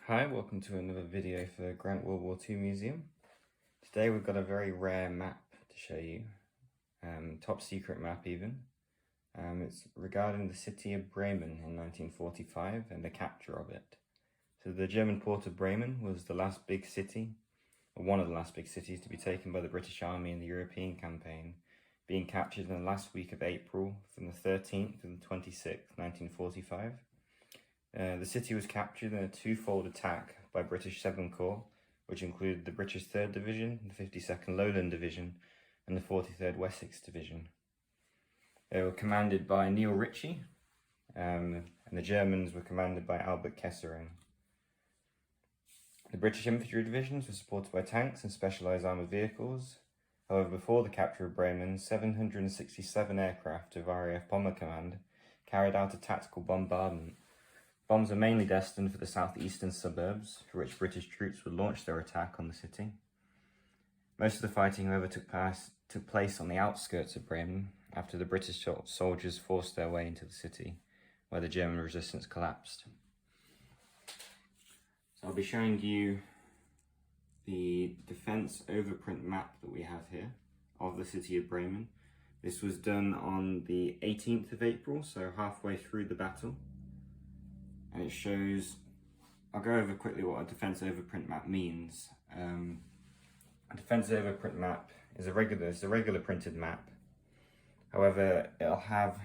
Hi, welcome to another video for GRANT WW2 Museum. Today we've got a very rare map to show you, top secret map even. It's regarding the city of Bremen in 1945 and the capture of it. So the German port of Bremen was the last big city, or one of the last big cities to be taken by the British Army in the European campaign, being captured in the last week of April from the 13th to the 26th, 1945. The city was captured in a twofold attack by British 7 Corps, which included the British 3rd Division, the 52nd Lowland Division, and the 43rd Wessex Division. They were commanded by Neil Ritchie, and the Germans were commanded by Albert Kesselring. The British infantry divisions were supported by tanks and specialised armoured vehicles. However, before the capture of Bremen, 767 aircraft of RAF Bomber Command carried out a tactical bombardment. Bombs are mainly destined for the southeastern suburbs, for which British troops would launch their attack on the city. Most of the fighting, however, took place on the outskirts of Bremen, after the British soldiers forced their way into the city, where the German resistance collapsed. So I'll be showing you the defence overprint map that we have here of the city of Bremen. This was done on the 18th of April, so halfway through the battle. And it shows, I'll go over quickly what a defence overprint map means. A defence overprint map is it's a regular printed map. However, it'll have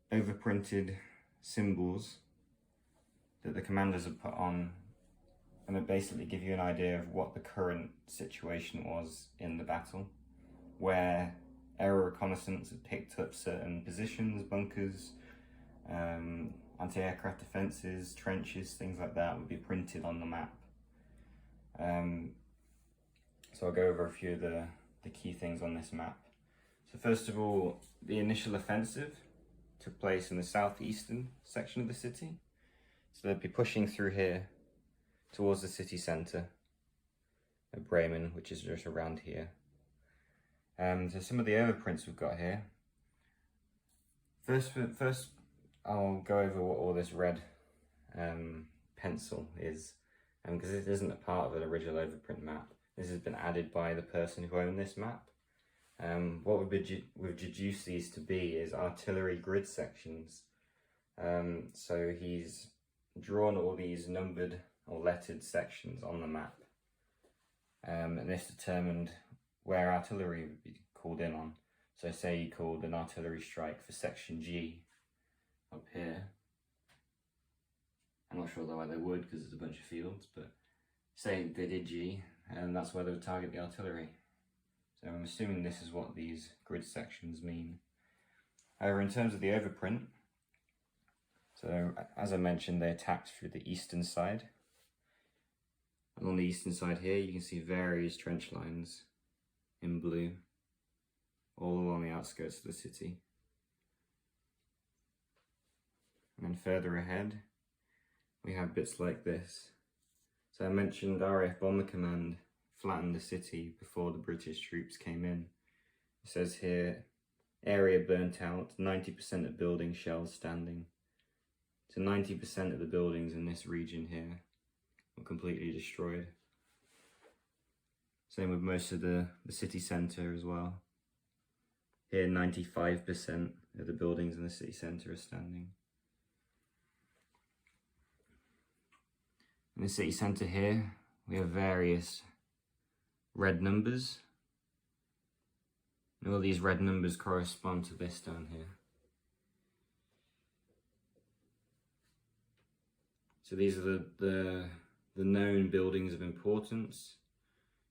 overprinted symbols that the commanders have put on, and it basically give you an idea of what the current situation was in the battle, where aerial reconnaissance had picked up certain positions, bunkers, anti-aircraft defences, trenches, things like that would be printed on the map. So I'll go over a few of the key things on this map. So first of all, the initial offensive took place in the southeastern section of the city. So they'd be pushing through here towards the city centre of Bremen, which is just around here. So some of the overprints we've got here. First, I'll go over what all this red pencil is, because this isn't a part of an original overprint map. This has been added by the person who owned this map. What we've deduced these to be is artillery grid sections. So he's drawn all these numbered or lettered sections on the map, and this determined where artillery would be called in on. So say you called an artillery strike for section G up here. I'm not sure though why they would, because there's a bunch of fields, but say they did G, and that's where they would target the artillery. So I'm assuming this is what these grid sections mean. However, in terms of the overprint, so as I mentioned, they attacked through the eastern side. And on the eastern side here, you can see various trench lines in blue, all along the outskirts of the city. And then further ahead, we have bits like this. So I mentioned RAF Bomber Command flattened the city before the British troops came in. It says here, area burnt out, 90% of buildings shells standing. So 90% of the buildings in this region here were completely destroyed. Same with most of the city centre as well. Here 95% of the buildings in the city centre are standing. In the city centre here, we have various red numbers. And all these red numbers correspond to this down here. So these are the known buildings of importance.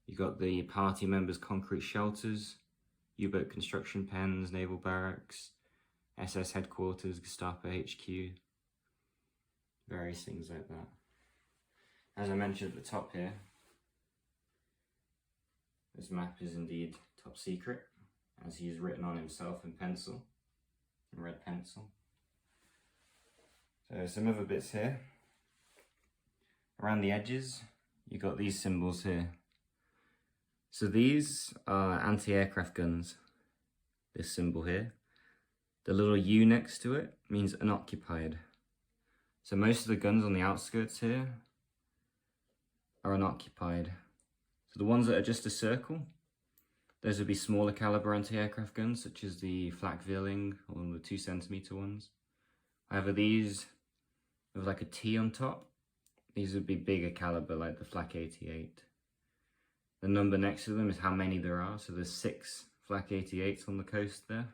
You've got the party members' concrete shelters, U-boat construction pens, naval barracks, SS headquarters, Gestapo HQ, various things like that. As I mentioned at the top here, this map is indeed top secret, as he's written on himself in pencil, in red pencil. So some other bits here. Around the edges, you've got these symbols here. So these are anti-aircraft guns, this symbol here. The little U next to it means unoccupied. So most of the guns on the outskirts here are unoccupied. So the ones that are just a circle, those would be smaller caliber anti-aircraft guns, such as the Flak Vierling or the 2cm ones. However, these with like a T on top, these would be bigger caliber, like the Flak 88. The number next to them is how many there are. So there's 6 Flak 88s on the coast there,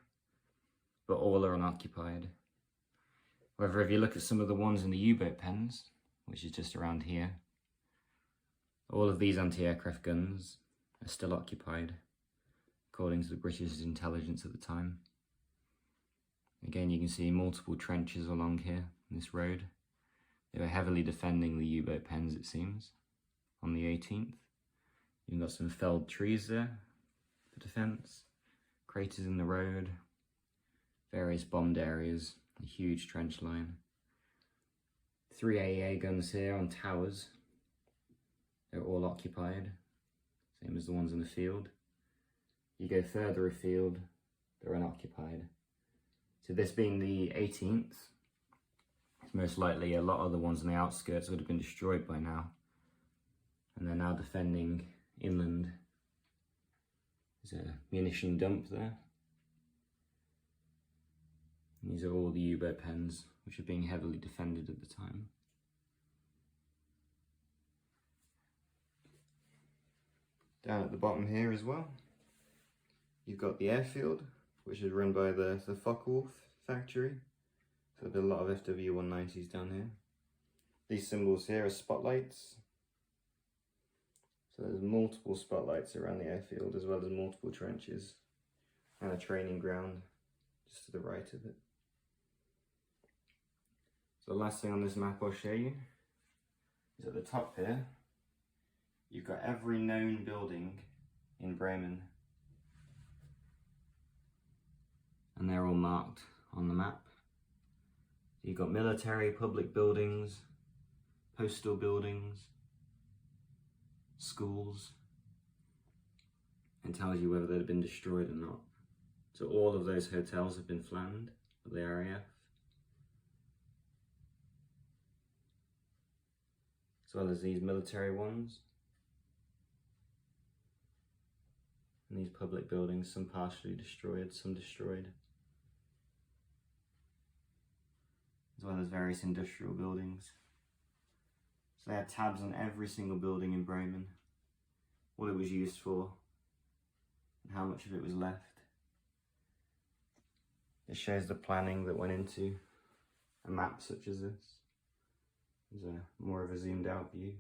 but all are unoccupied. However, if you look at some of the ones in the U-boat pens, which is just around here, all of these anti-aircraft guns are still occupied, according to the British intelligence at the time. Again, you can see multiple trenches along here on this road. They were heavily defending the U-boat pens, it seems, on the 18th. You've got some felled trees there for defence, craters in the road, various bombed areas, a huge trench line. 3 AEA guns here on towers. They're all occupied, same as the ones in the field. You go further afield, they're unoccupied. So this being the 18th, most likely a lot of the ones on the outskirts would have been destroyed by now. And they're now defending inland. There's a munition dump there. And these are all the U-boat pens, which are being heavily defended at the time. Down at the bottom here as well, you've got the airfield, which is run by the Focke-Wulf factory. So there's a lot of FW190s down here. These symbols here are spotlights. So there's multiple spotlights around the airfield, as well as multiple trenches and a training ground just to the right of it. So the last thing on this map I'll show you is at the top here, you've got every known building in Bremen. And they're all marked on the map. You've got military, public buildings, postal buildings, schools. It tells you whether they've been destroyed or not. So all of those hotels have been flagged by the RAF. As well as these military ones. And these public buildings, some partially destroyed, some destroyed. As well as various industrial buildings. So they had tabs on every single building in Bremen, what it was used for, and how much of it was left. It shows the planning that went into a map such as this. There's a more of a zoomed out view.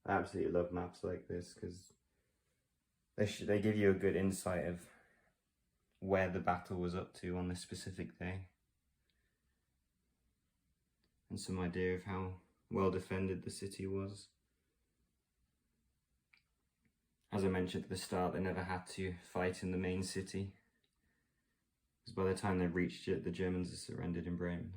I absolutely love maps like this because they give you a good insight of where the battle was up to on this specific day. And some idea of how well defended the city was. As I mentioned at the start, they never had to fight in the main city, because by the time they reached it, the Germans had surrendered in Bremen.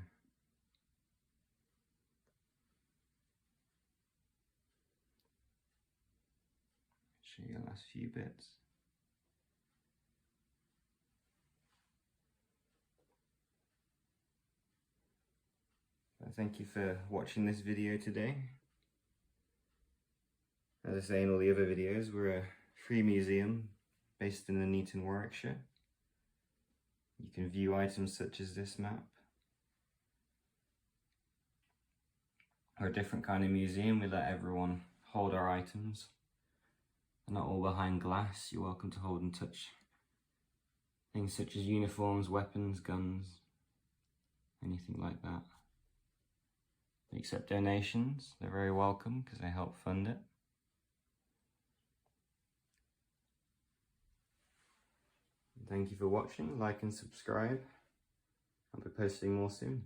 Show you the last few bits. Thank you for watching this video today. As I say in all the other videos, we're a free museum based in Nuneaton, Warwickshire. You can view items such as this map. We're a different kind of museum. We let everyone hold our items. They're not all behind glass. You're welcome to hold and touch things such as uniforms, weapons, guns, anything like that. They accept donations. They're very welcome because they help fund it. Thank you for watching. Like and subscribe. I'll be posting more soon.